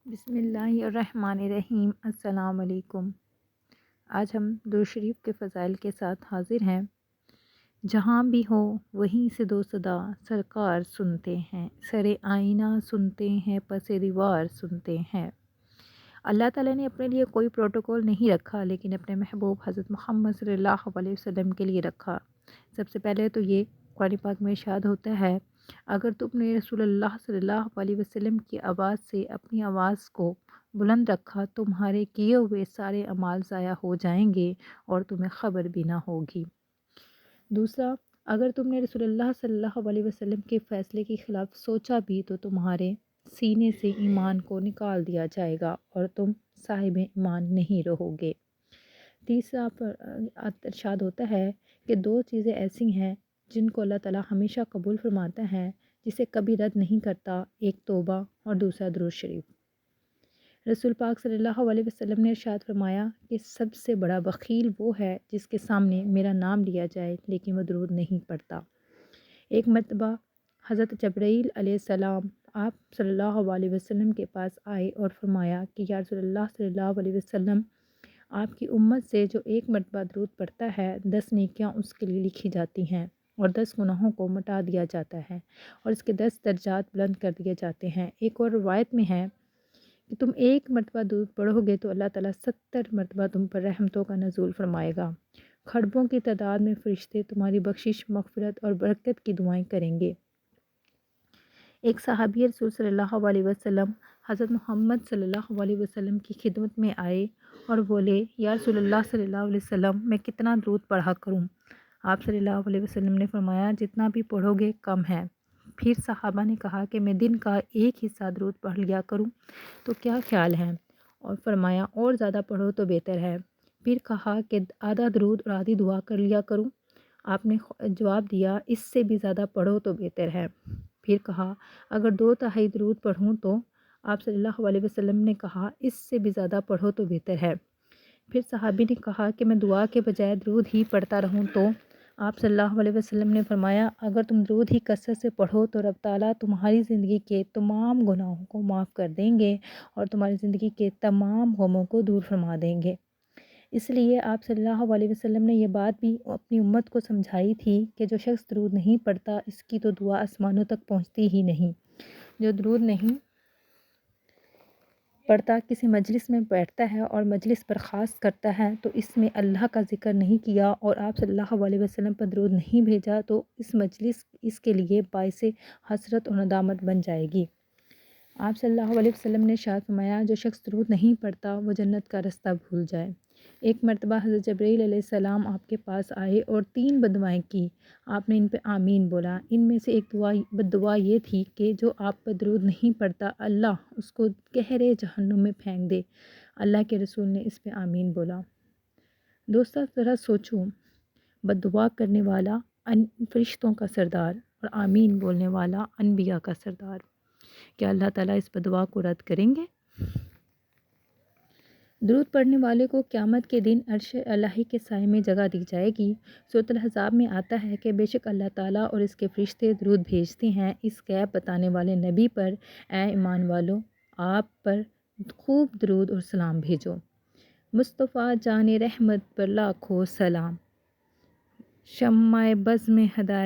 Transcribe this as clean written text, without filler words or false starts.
بسم اللہ الرحمن الرحیم۔ السلام علیکم۔ آج ہم درود شریف کے فضائل کے ساتھ حاضر ہیں۔ جہاں بھی ہو وہیں سے دو صدا سرکار سنتے ہیں، سر آئینہ سنتے ہیں، پس دیوار سنتے ہیں۔ اللہ تعالیٰ نے اپنے لیے کوئی پروٹوکول نہیں رکھا، لیکن اپنے محبوب حضرت محمد صلی اللہ علیہ وسلم کے لیے رکھا۔ سب سے پہلے تو یہ قرآن پاک میں ارشاد ہوتا ہے، اگر تم نے رسول اللہ صلی اللہ علیہ وسلم کی آواز سے اپنی آواز کو بلند رکھا، تمہارے کیے ہوئے سارے اعمال ضائع ہو جائیں گے اور تمہیں خبر بھی نہ ہوگی۔ دوسرا، اگر تم نے رسول اللہ صلی اللہ علیہ وسلم کے فیصلے کے خلاف سوچا بھی تو تمہارے سینے سے ایمان کو نکال دیا جائے گا اور تم صاحب ایمان نہیں رہو گے۔ تیسرا ارشاد ہوتا ہے کہ دو چیزیں ایسی ہیں جن کو اللہ تعالیٰ ہمیشہ قبول فرماتا ہے، جسے کبھی رد نہیں کرتا، ایک توبہ اور دوسرا درود شریف۔ رسول پاک صلی اللہ علیہ وسلم نے ارشاد فرمایا کہ سب سے بڑا بخیل وہ ہے جس کے سامنے میرا نام لیا جائے لیکن وہ درود نہیں پڑھتا۔ ایک مرتبہ حضرت جبرائیل علیہ السلام آپ صلی اللہ علیہ وسلم کے پاس آئے اور فرمایا کہ یا رسول اللہ صلی اللہ علیہ وسلم، آپ کی امت سے جو ایک مرتبہ درود پڑھتا ہے 10 نیکیاں اس کے لیے لکھی جاتی ہیں اور 10 گناہوں کو مٹا دیا جاتا ہے اور اس کے 10 درجات بلند کر دیے جاتے ہیں۔ ایک اور روایت میں ہے کہ تم ایک مرتبہ درود پڑھو گے تو اللہ تعالیٰ 70 مرتبہ تم پر رحمتوں کا نزول فرمائے گا۔ کھربوں کی تعداد میں فرشتے تمہاری بخشش، مغفرت اور برکت کی دعائیں کریں گے۔ ایک صحابی رسول صلی اللہ علیہ وسلم حضرت محمد صلی اللہ علیہ وسلم کی خدمت میں آئے اور بولے، یا رسول اللہ صلی اللہ علیہ وسلم، میں کتنا درود پڑھا کروں؟ آپ صلی اللہ علیہ وسلم نے فرمایا، جتنا بھی پڑھو گے کم ہے۔ پھر صحابہ نے کہا کہ میں دن کا ایک حصہ درود پڑھ لیا کروں تو کیا خیال ہے؟ اور فرمایا اور زیادہ پڑھو تو بہتر ہے۔ پھر کہا کہ آدھا درود اور آدھی دعا کر لیا کروں۔ آپ نے جواب دیا، اس سے بھی زیادہ پڑھو تو بہتر ہے۔ پھر کہا اگر 2/3 درود پڑھوں تو؟ آپ صلی اللہ علیہ وسلم نے کہا اس سے بھی زیادہ پڑھو تو بہتر ہے۔ پھر صحابی نے کہا کہ میں دعا کے بجائے درود ہی پڑھتا رہوں تو؟ آپ صلی اللہ علیہ وسلم نے فرمایا اگر تم درود ہی کثرت سے پڑھو تو رب تعالیٰ تمہاری زندگی کے تمام گناہوں کو معاف کر دیں گے اور تمہاری زندگی کے تمام غموں کو دور فرما دیں گے۔ اس لیے آپ صلی اللہ علیہ وسلم نے یہ بات بھی اپنی امت کو سمجھائی تھی کہ جو شخص درود نہیں پڑھتا اس کی تو دعا آسمانوں تک پہنچتی ہی نہیں۔ جو درود نہیں پڑھتا کسی مجلس میں بیٹھتا ہے اور مجلس برخاست کرتا ہے تو اس میں اللہ کا ذکر نہیں کیا اور آپ صلی اللہ علیہ وسلم پر درود نہیں بھیجا تو اس مجلس اس کے لیے باعث حسرت اور ندامت بن جائے گی۔ آپ صلی اللہ علیہ وسلم نے ارشاد فرمایا، جو شخص درود نہیں پڑھتا وہ جنت کا رستہ بھول جائے۔ ایک مرتبہ حضرت جبرائیل علیہ السلام آپ کے پاس آئے اور 3 بددعائیں کی۔ آپ نے ان پہ آمین بولا۔ ان میں سے ایک بددعا یہ تھی کہ جو آپ پر درود نہیں پڑھتا اللہ اس کو گہرے جہنم میں پھینک دے۔ اللہ کے رسول نے اس پہ آمین بولا۔ دوستو ذرا سوچو، بددعا کرنے والا فرشتوں کا سردار اور آمین بولنے والا انبیاء کا سردار، کیا اللہ تعالیٰ اس بددعا کو رد کریں گے؟ درود پڑھنے والے کو قیامت کے دن عرش الہی کے سائے میں جگہ دی جائے گی۔ سورۃ الاحزاب میں آتا ہے کہ بے شک اللہ تعالیٰ اور اس کے فرشتے درود بھیجتے ہیں اس غیب بتانے والے نبی پر، اے ایمان والو آپ پر خوب درود اور سلام بھیجو۔ مصطفیٰ جان رحمت پر لاکھوں سلام، شمع بزم ہدایت